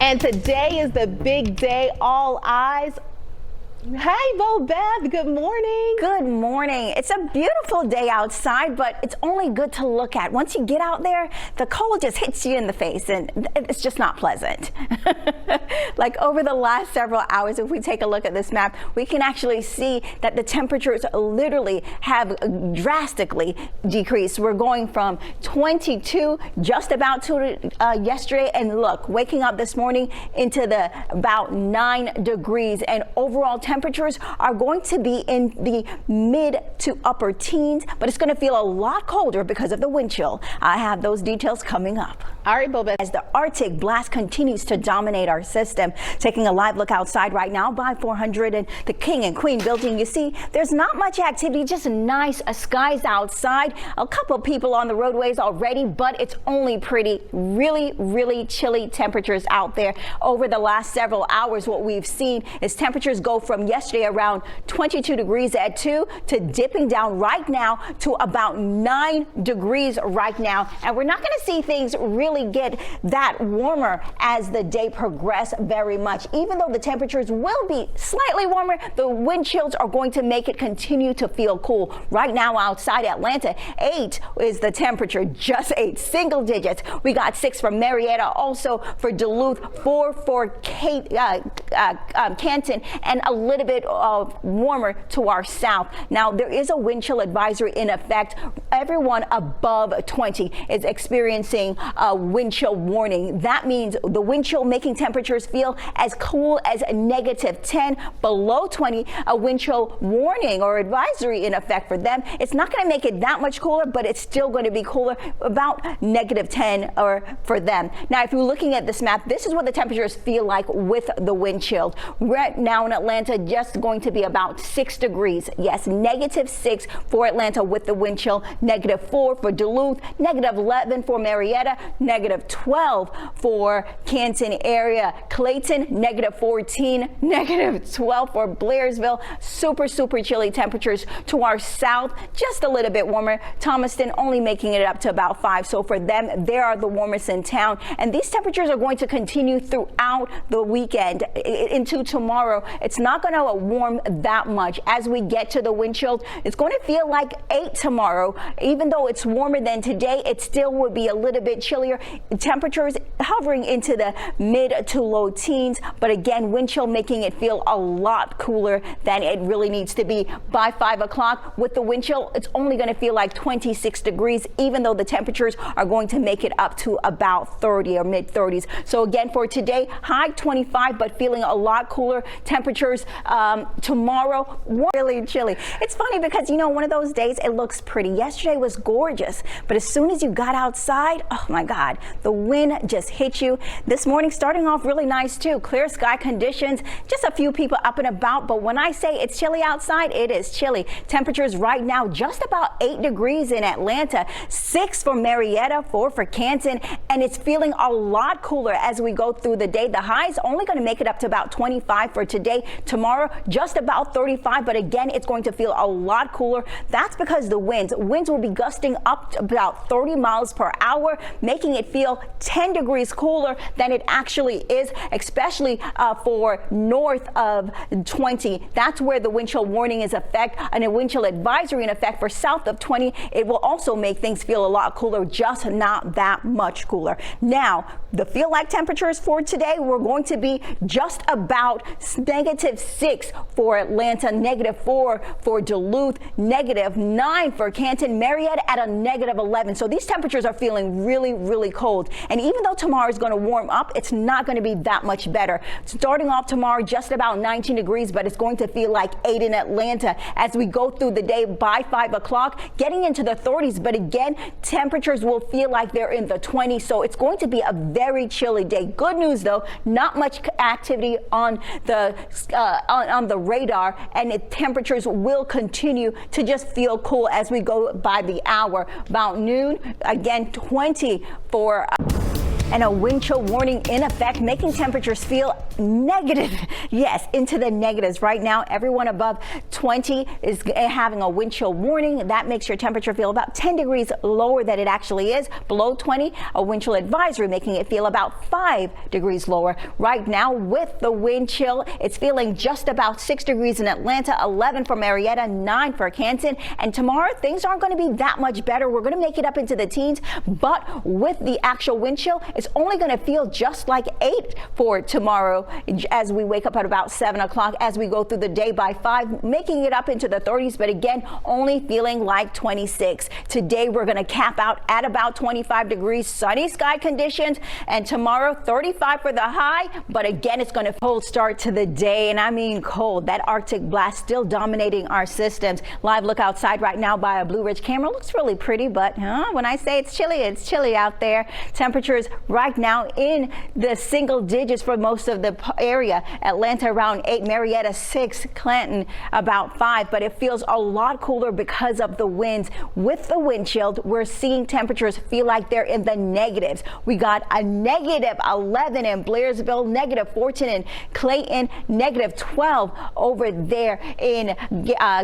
And today is the big day. All eyes. Hey, Bobeth, good morning. Good morning. It's a beautiful day outside, but it's only good to look at. Once you get out there, the cold just hits you in the face, and it's just not pleasant. Like over the last several hours, if we take a look at this map, we can actually see that the temperatures literally have drastically decreased. We're going from 22 just about to yesterday, and look, waking up this morning into the about 9 degrees, and overall temperatures are going to be in the mid to upper teens, but it's going to feel a lot colder because of the wind chill. I have those details coming up. All right, Bobeth. As the Arctic blast continues to dominate our system, taking a live look outside right now by 400 and the King and Queen building, you see there's not much activity, just nice skies outside. A couple people on the roadways already, but it's only pretty, really chilly temperatures out there. Over the last several hours, what we've seen is temperatures go from yesterday around 22 degrees at 2 to dipping down right now to about 9 degrees right now. And we're not going to see things really get that warmer as the day progresses very much. Even though the temperatures will be slightly warmer, the wind chills are going to make it continue to feel cool. Right now outside Atlanta, 8 is the temperature, just 8, single digits. We got 6 for Marietta, also for Duluth, 4 for Canton, and a little bit warmer to our south. Now, there is a wind chill advisory in effect. Everyone above 20 is experiencing a wind chill warning. That means the wind chill making temperatures feel as cool as -10. Below 20, a wind chill warning or advisory in effect for them. It's not going to make it that much cooler, but it's still going to be cooler, about -10 or for them. Now, if you're looking at this map, this is what the temperatures feel like with the wind chill. Right now in Atlanta, just going to be about 6 degrees. Yes, -6 for Atlanta with the wind chill, -4 for Duluth, -11 for Marietta, -12 for Canton area. Clayton, -14, -12 for Blairsville. Super chilly temperatures to our south, just a little bit warmer. Thomaston only making it up to about 5. So for them, they are the warmest in town. And these temperatures are going to continue throughout the weekend into tomorrow. It's not going to warm that much. As we get to the wind chill, it's going to feel like 8 tomorrow. Even though it's warmer than today, it still would be a little bit chillier. Temperatures hovering into the mid to low teens, but again, wind chill making it feel a lot cooler than it really needs to be. By 5 o'clock with the wind chill, it's only going to feel like 26 degrees, even though the temperatures are going to make it up to about 30 or mid 30s. So again, for today, high 25, but feeling a lot cooler. Temperatures tomorrow, really chilly. It's funny because, you know, one of those days it looks pretty. Yesterday was gorgeous, but as soon as you got outside, oh my God, the wind just hit you. This morning starting off really nice too. Clear sky conditions, just a few people up and about, but when I say it's chilly outside, it is chilly. Temperatures right now just about 8 degrees in Atlanta, 6 for Marietta, 4 for Canton, and it's feeling a lot cooler as we go through the day. The high is only going to make it up to about 25 for today. Tomorrow, just about 35, but again, it's going to feel a lot cooler. That's because the winds will be gusting up to about 30 miles per hour, making it feel 10 degrees cooler than it actually is, especially for north of 20. That's where the wind chill warning is effect, and a wind chill advisory in effect for south of 20. It will also make things feel a lot cooler, just not that much cooler. Now, the feel like temperatures for today, we're going to be just about -6 for Atlanta, -4 for Duluth, -9 for Canton, Marietta at a -11. So these temperatures are feeling really cold. And even though tomorrow is going to warm up, it's not going to be that much better. Starting off tomorrow, just about 19 degrees, but it's going to feel like 8 in Atlanta as we go through the day. By 5 o'clock, getting into the 30s. But again, temperatures will feel like they're in the 20s. So it's going to be a very chilly day. Good news, though, not much activity on the radar, and temperatures will continue to just feel cool as we go by the hour. About noon, again, 20 for and a wind chill warning in effect, making temperatures feel negative. Yes, into the negatives. Right now, everyone above 20 is having a wind chill warning. That makes your temperature feel about 10 degrees lower than it actually is. Below 20, a wind chill advisory, making it feel about 5 degrees lower. Right now, with the wind chill, it's feeling just about 6 degrees in Atlanta, 11 for Marietta, 9 for Canton. And tomorrow, things aren't going to be that much better. We're going to make it up into the teens, but with the actual wind chill, it's only going to feel just like 8 for tomorrow as we wake up at about 7 o'clock, as we go through the day by 5, making it up into the 30s, but again, only feeling like 26. Today, we're going to cap out at about 25 degrees, sunny sky conditions, and tomorrow 35 for the high, but again, it's going to cold start to the day, and I mean cold. That Arctic blast still dominating our systems. Live look outside right now by a Blue Ridge camera. Looks really pretty, but when I say it's chilly out there. Temperatures right now in the single digits for most of the area. Atlanta around 8, Marietta 6, Clanton about 5, but it feels a lot cooler because of the winds. With the wind chill, we're seeing temperatures feel like they're in the negatives. We got a negative 11 in Blairsville, negative 14 in Clayton, negative 12 over there in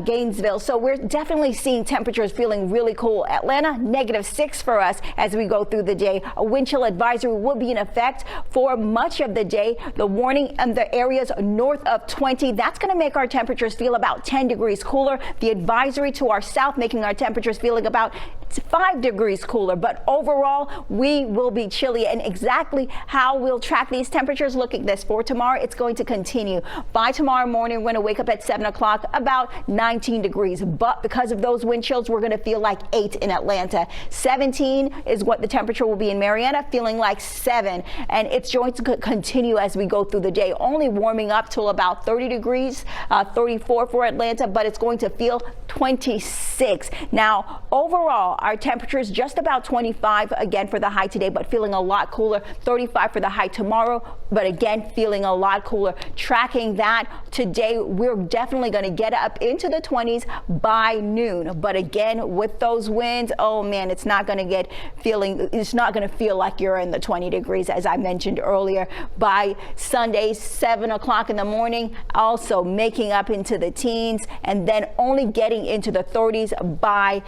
Gainesville. So we're definitely seeing temperatures feeling really cool. Atlanta, negative 6 for us as we go through the day. A wind chill advisory will be in effect for much of the day. The warning in the areas north of 20, that's going to make our temperatures feel about 10 degrees cooler. The advisory to our south, making our temperatures feeling about 5 degrees cooler, but overall we will be chilly. And exactly how we'll track these temperatures, look at this. For tomorrow, it's going to continue. By tomorrow morning, we're going to wake up at 7 o'clock about 19 degrees, but because of those wind chills, we're going to feel like 8 in Atlanta. 17 is what the temperature will be in Marietta, feeling like 7, and it's going to continue as we go through the day, only warming up till about 30 degrees, 34 for Atlanta, but it's going to feel 26. Now, overall, our temperature is just about 25 again for the high today, but feeling a lot cooler. 35 for the high tomorrow, but again, feeling a lot cooler. Tracking that today, we're definitely going to get up into the 20s by noon. But again, with those winds, oh man, it's not going to feel like you're in the 20 degrees, as I mentioned earlier. By Sunday, 7 o'clock in the morning, also making up into the teens, and then only getting into the 30s by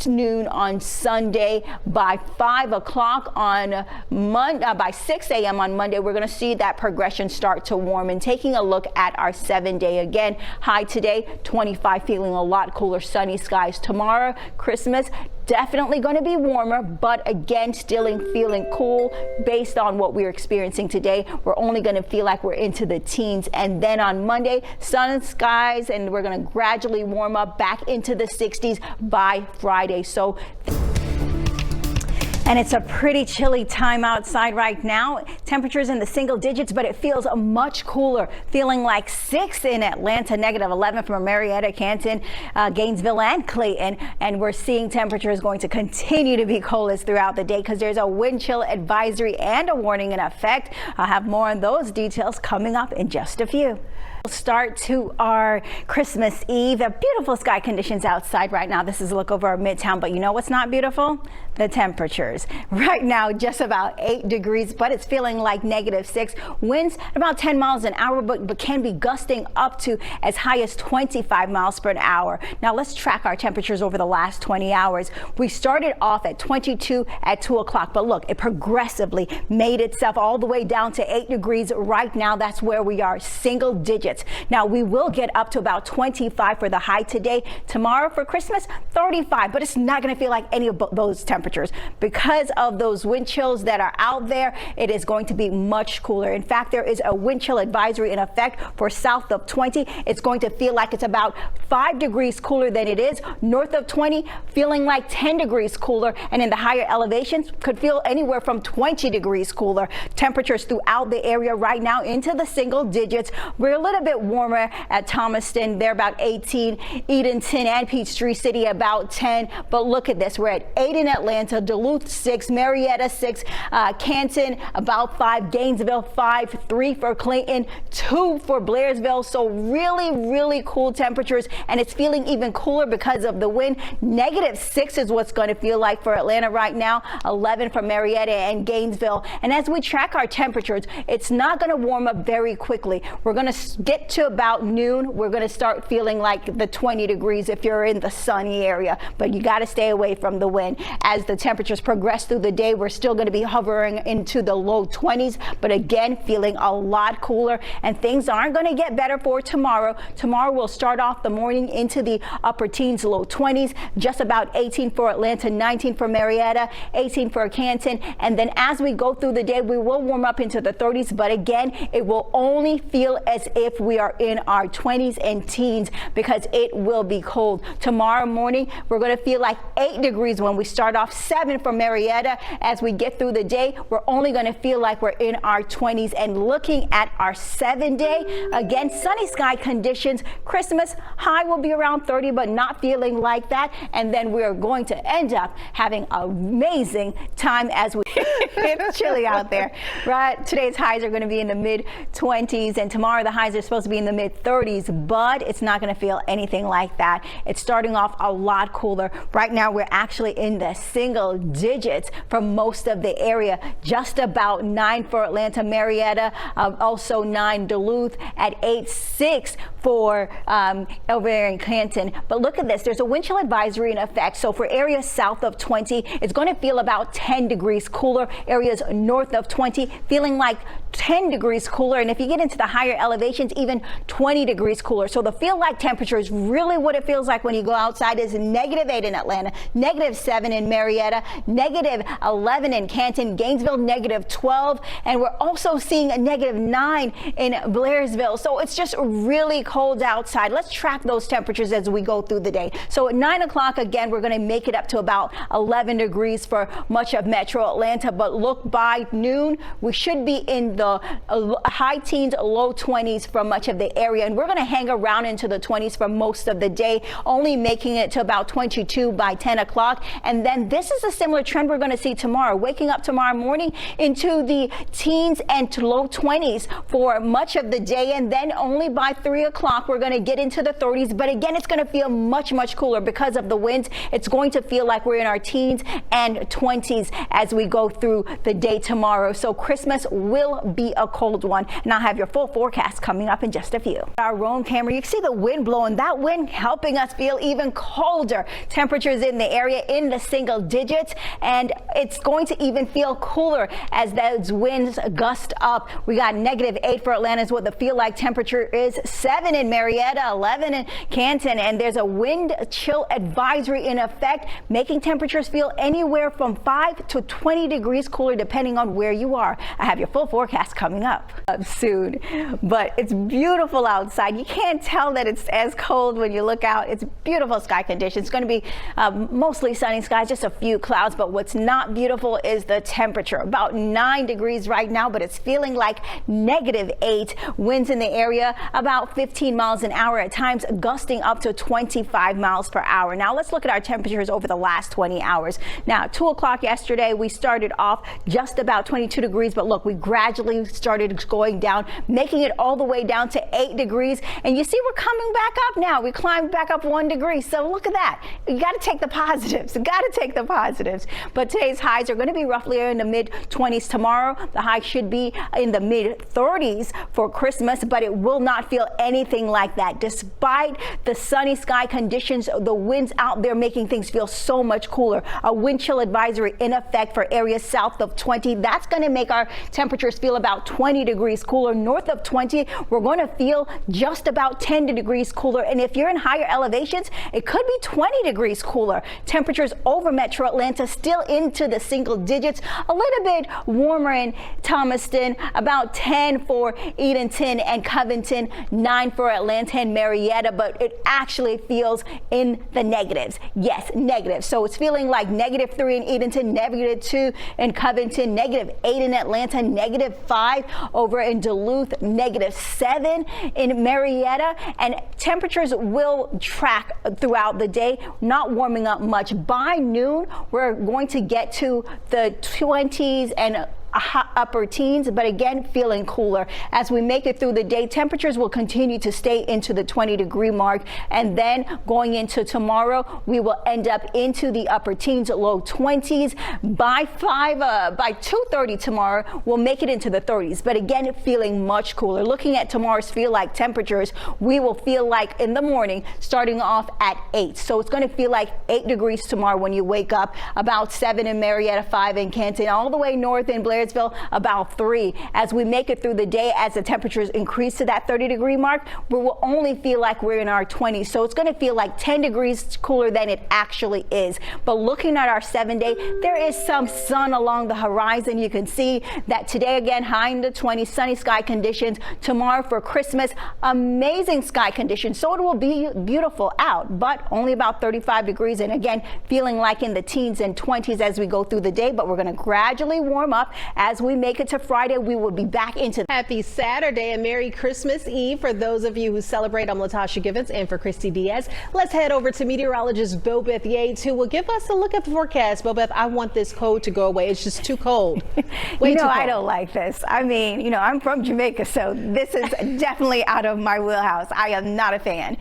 noon on Sunday. By 5 o'clock on Monday, by 6 a.m. on Monday, we're going to see that progression start to warm. And taking a look at our 7-day again, high today, 25, feeling a lot cooler, sunny skies. Tomorrow, Christmas, definitely going to be warmer, but again, still feeling cool based on what we're experiencing today. We're only going to feel like we're into the teens. And then on Monday, sun and skies, and we're going to gradually warm up back into the 60s by Friday. So and it's a pretty chilly time outside right now. Temperatures in the single digits, but it feels much cooler, feeling like 6 in Atlanta, negative 11 from Marietta, Canton, Gainesville, and Clayton. And we're seeing temperatures going to continue to be coldest throughout the day because there's a wind chill advisory and a warning in effect. I'll have more on those details coming up in just a few. Start to our Christmas Eve. Beautiful sky conditions outside right now. This is a look over our midtown, but you know what's not beautiful? The temperatures. Right now, just about 8 degrees, but it's feeling like negative 6. Winds about 10 miles an hour, but can be gusting up to as high as 25 miles per hour. Now let's track our temperatures over the last 20 hours. We started off at 22 at 2 o'clock, but look, it progressively made itself all the way down to 8 degrees. Right now, that's where we are, single digits. Now we will get up to about 25 for the high today. Tomorrow for Christmas, 35, but it's not going to feel like any of those temperatures because of those wind chills that are out there. It is going to be much cooler. In fact, there is a wind chill advisory in effect for south of 20. It's going to feel like it's about 5 degrees cooler than it is. North of 20, feeling like 10 degrees cooler, and in the higher elevations could feel anywhere from 20 degrees cooler. Temperatures throughout the area right now into the single digits. We're a little bit warmer at Thomaston. They're about 18, Edenton and Peachtree City about 10. But look at this. We're at 8 in Atlanta, Duluth 6, Marietta 6, Canton about 5, Gainesville 5, 3 for Clayton, 2 for Blairsville. So really cool temperatures, and it's feeling even cooler because of the wind. -6 is what's going to feel like for Atlanta right now, 11 for Marietta and Gainesville. And as we track our temperatures, it's not going to warm up very quickly. We're going to get to about noon. We're going to start feeling like the 20 degrees if you're in the sunny area, but you got to stay away from the wind. As the temperatures progress through the day, we're still going to be hovering into the low 20s, but again, feeling a lot cooler, and things aren't going to get better for tomorrow. Tomorrow will start off the morning into the upper teens, low 20s, just about 18 for Atlanta, 19 for Marietta, 18 for Canton, and then as we go through the day, we will warm up into the 30s, but again, it will only feel as if we are in our 20s and teens because it will be cold. Tomorrow morning, we're going to feel like 8 degrees when we start off, 7 for Marietta. As we get through the day, we're only going to feel like we're in our 20s. And looking at our 7-day, again, sunny sky conditions. Christmas high will be around 30, but not feeling like that. And then we're going to end up having an amazing time as we it's chilly out there, right? Today's highs are going to be in the mid-20s, and tomorrow the highs are supposed to be in the mid-30s, but it's not going to feel anything like that. It's starting off a lot cooler. Right now, we're actually in the single digits for most of the area, just about 9 for Atlanta, Marietta, also 9 Duluth, at 8-6 for over there in Canton. But look at this, there's a wind chill advisory in effect. So for areas south of 20, it's going to feel about 10 degrees cooler. Areas north of 20 feeling like 10 degrees cooler, and if you get into the higher elevations, even 20 degrees cooler. So the feel like temperature is really what it feels like when you go outside is -8 in Atlanta, -7 in Marietta, -11 in Canton, Gainesville -12, and we're also seeing a -9 in Blairsville. So it's just really cold outside. Let's track those temperatures as we go through the day. So at 9 o'clock, again, we're going to make it up to about 11 degrees for much of metro Atlanta, but look, by noon, we should be in the high teens, low 20s for much of the area, and we're going to hang around into the 20s for most of the day, only making it to about 22 by 10 o'clock. And then this is a similar trend we're going to see tomorrow, waking up tomorrow morning into the teens and to low 20s for much of the day, and then only by 3 o'clock we're going to get into the 30s. But again, it's going to feel much cooler because of the winds. It's going to feel like we're in our teens and 20s as we go through the day tomorrow. So Christmas will be a cold one, and I'll have your full forecast coming up in just a few. Our roam camera, you can see the wind blowing, that wind helping us feel even colder. Temperatures in the area in the single digits, and it's going to even feel cooler as those winds gust up. We got -8 for Atlanta is what the feel like temperature is, 7 in Marietta, 11 in Canton, and there's a wind chill advisory in effect, making temperatures feel anywhere from 5 to 20 degrees cooler depending on where you are. I have your full forecast coming up soon, but it's beautiful outside. You can't tell that it's as cold when you look out. It's beautiful sky conditions. It's going to be mostly sunny skies, just a few clouds, but what's not beautiful is the temperature. About 9 degrees right now, but it's feeling like -8. Winds in the area about 15 miles an hour, at times gusting up to 25 miles per hour. Now let's look at our temperatures over the last 20 hours. Now 2 o'clock yesterday, we started off just about 22 degrees, but look, we gradually started going down, making it all the way down to 8 degrees. And you see we're coming back up now. We climbed back up 1 degree. So look at that. You got to take the positives. You got to take the positives. But today's highs are going to be roughly in the mid-20s. Tomorrow, the high should be in the mid-30s for Christmas, but it will not feel anything like that. Despite the sunny sky conditions, the winds out there making things feel so much cooler. A wind chill advisory in effect for areas south of 20. That's going to make our temperatures feel about 20 degrees cooler. North of 20, we're going to feel just about 10 degrees cooler. And if you're in higher elevations, it could be 20 degrees cooler. Temperatures over metro Atlanta still into the single digits. A little bit warmer in Thomaston, about 10 for Edenton and Covington, 9 for Atlanta and Marietta, but it actually feels in the negatives. Yes, negative. So it's feeling like -3 in Edenton, -2 in Covington, -8 in Atlanta, -5 over in Duluth, -7 in Marietta, and temperatures will track throughout the day, not warming up much. By noon, we're going to get to the 20s and upper teens, but again feeling cooler. As we make it through the day, temperatures will continue to stay into the 20-degree mark, and then going into tomorrow, we will end up into the upper teens, low 20s. By 2:30 tomorrow, we'll make it into the 30s, but again feeling much cooler. Looking at tomorrow's feel like temperatures, we will feel like in the morning starting off at 8, so it's going to feel like 8 degrees tomorrow when you wake up, about 7 in Marietta, 5 in Canton, all the way north in Blairsville about 3. As we make it through the day, as the temperatures increase to that 30-degree mark, we will only feel like we're in our 20s. So it's going to feel like 10 degrees cooler than it actually is. But looking at our 7-day, there is some sun along the horizon. You can see that today again high in the 20s, sunny sky conditions. Tomorrow for Christmas, amazing sky conditions. So it will be beautiful out, but only about 35 degrees, and again feeling like in the teens and 20s as we go through the day. But we're going to gradually warm up. As we make it to Friday, we will be back into. Happy Saturday and Merry Christmas Eve for those of you who celebrate. I'm Latasha Givens and for Christy Diaz. Let's head over to meteorologist Bobeth Yates, who will give us a look at the forecast. Bobeth, I want this cold to go away. It's just too cold. Way too cold. I don't like this. I mean, I'm from Jamaica, so this is definitely out of my wheelhouse. I am not a fan.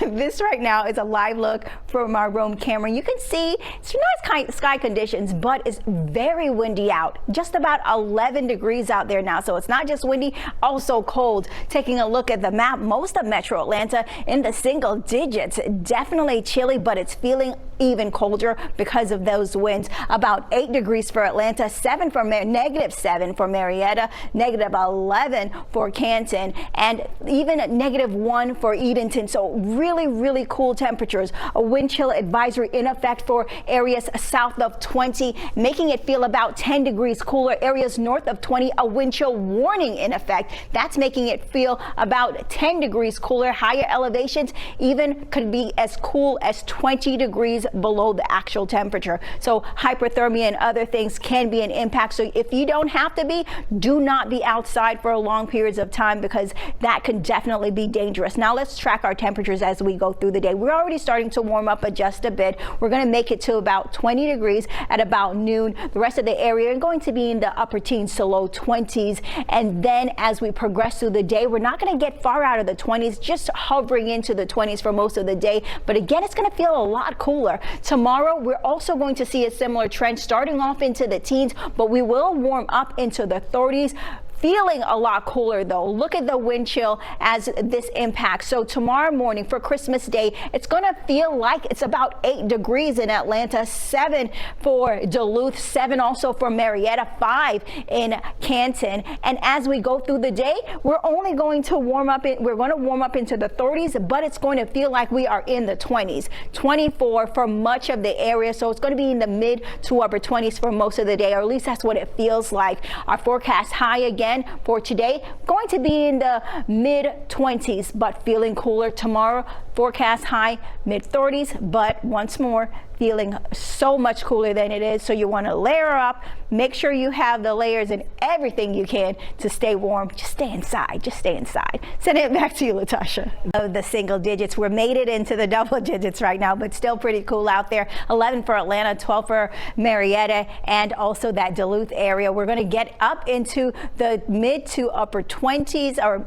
This right now is a live look from our roam camera. You can see it's nice sky conditions, but it's very windy out. Just about 11 degrees out there now, so it's not just windy, also cold. Taking a look at the map, most of Metro Atlanta in the single digits. Definitely chilly, but it's feeling even colder because of those winds. About 8 degrees for Atlanta, -7 for Marietta, -11 for Canton, and even -1 for Edenton. So really cool temperatures. A wind chill advisory in effect for areas south of 20, making it feel about 10 degrees cooler. Areas north of 20, a wind chill warning in effect. That's making it feel about 10 degrees cooler. Higher elevations even could be as cool as 20 degrees below the actual temperature. So hyperthermia and other things can be an impact. So if you don't have to be, do not be outside for long periods of time, because that can definitely be dangerous. Now let's track our temperatures as we go through the day. We're already starting to warm up just a bit. We're going to make it to about 20 degrees at about noon. The rest of the area are going to be in the upper teens to low 20s. And then as we progress through the day, we're not going to get far out of the 20s, just hovering into the 20s for most of the day. But again, it's going to feel a lot cooler. Tomorrow, we're also going to see a similar trend starting off into the teens, but we will warm up into the 30s. Feeling a lot cooler though. Look at the wind chill as this impacts. So tomorrow morning for Christmas Day, it's going to feel like it's about 8 degrees in Atlanta, 7 for Duluth, 7 also for Marietta, 5 in Canton. And as we go through the day, we're only going to warm up into the 30s, but it's going to feel like we are in the 20s. 24 for much of the area, so it's going to be in the mid to upper 20s for most of the day, or at least that's what it feels like. Our forecast high again for today, going to be in the mid 20s, but feeling cooler tomorrow. Forecast high mid 30s, but once more feeling so much cooler than it is. So you want to layer up, make sure you have the layers and everything you can to stay warm. Just stay inside. Just stay inside. Sending it back to you, Latasha. Of the single digits, we're made it into the double digits right now, but still pretty cool out there. 11 for Atlanta, 12 for Marietta, and also that Duluth area. We're going to get up into the mid to upper 20s, or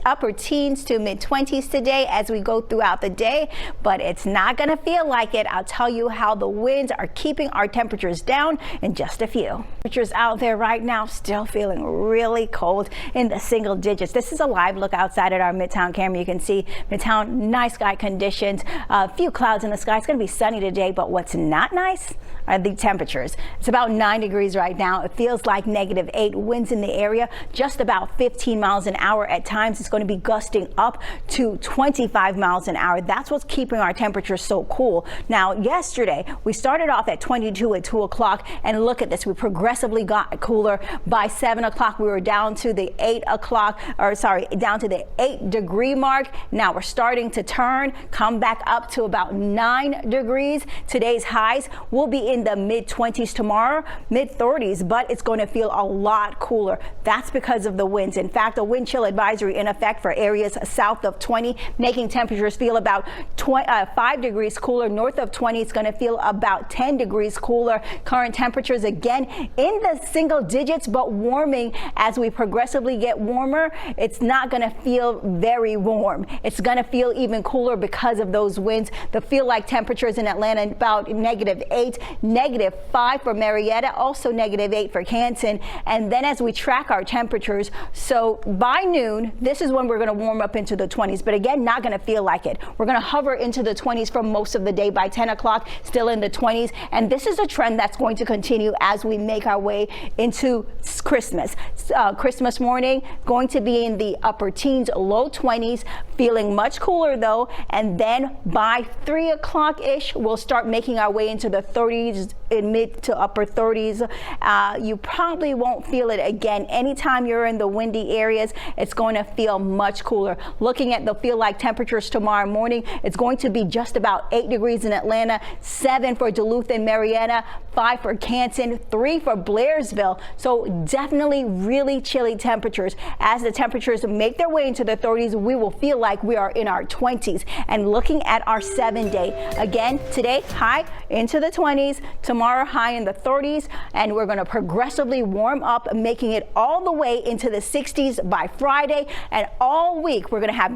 upper teens to mid 20s today as we go throughout the day, but it's not going to feel like it. I'll tell you how the winds are keeping our temperatures down in just a few. Temperatures out there right now still feeling really cold in the single digits. This is a live look outside at our Midtown camera. You can see Midtown, nice sky conditions, a few clouds in the sky. It's going to be sunny today, but what's not nice are the temperatures. It's about 9 degrees right now. It feels like -8. Winds in the area just about 15 miles an hour at times. It's going to be gusting up to 25 miles an hour. That's what's keeping our temperatures so cool. Now, yesterday we started off at 22 at 2 o'clock, and look at this. We progressively got cooler. By 7 o'clock we were down to the 8 degree mark. Now we're starting to turn, come back up to about 9 degrees. Today's highs will be in in the mid-20s tomorrow, mid-30s, but it's going to feel a lot cooler. That's because of the winds. In fact, a wind chill advisory in effect for areas south of 20, making temperatures feel about 5 degrees cooler. North of 20, it's going to feel about 10 degrees cooler. Current temperatures again in the single digits, but warming as we progressively get warmer. It's not going to feel very warm. It's going to feel even cooler because of those winds. The feel like temperatures in Atlanta about -8, -5 for Marietta, also -8 for Canton. And then as we track our temperatures, so by noon, this is when we're going to warm up into the 20s, but again, not going to feel like it. We're going to hover into the 20s for most of the day. By 10 o'clock, still in the 20s. And this is a trend that's going to continue as we make our way into Christmas. Christmas morning, going to be in the upper teens, low 20s, feeling much cooler though. And then by 3 o'clock-ish, we'll start making our way into the 30s, in mid to upper 30s. You probably won't feel it again. Anytime you're in the windy areas, it's going to feel much cooler. Looking at the feel like temperatures tomorrow morning, it's going to be just about 8 degrees in Atlanta, 7 for Duluth and Marietta, 5 for Canton, 3 for Blairsville. So definitely really chilly temperatures. As the temperatures make their way into the 30s, we will feel like we are in our 20s. And looking at our 7-day, again, today high into the 20s, tomorrow high in the 30s, and we're going to progressively warm up, making it all the way into the 60s by Friday. And all week, we're going to have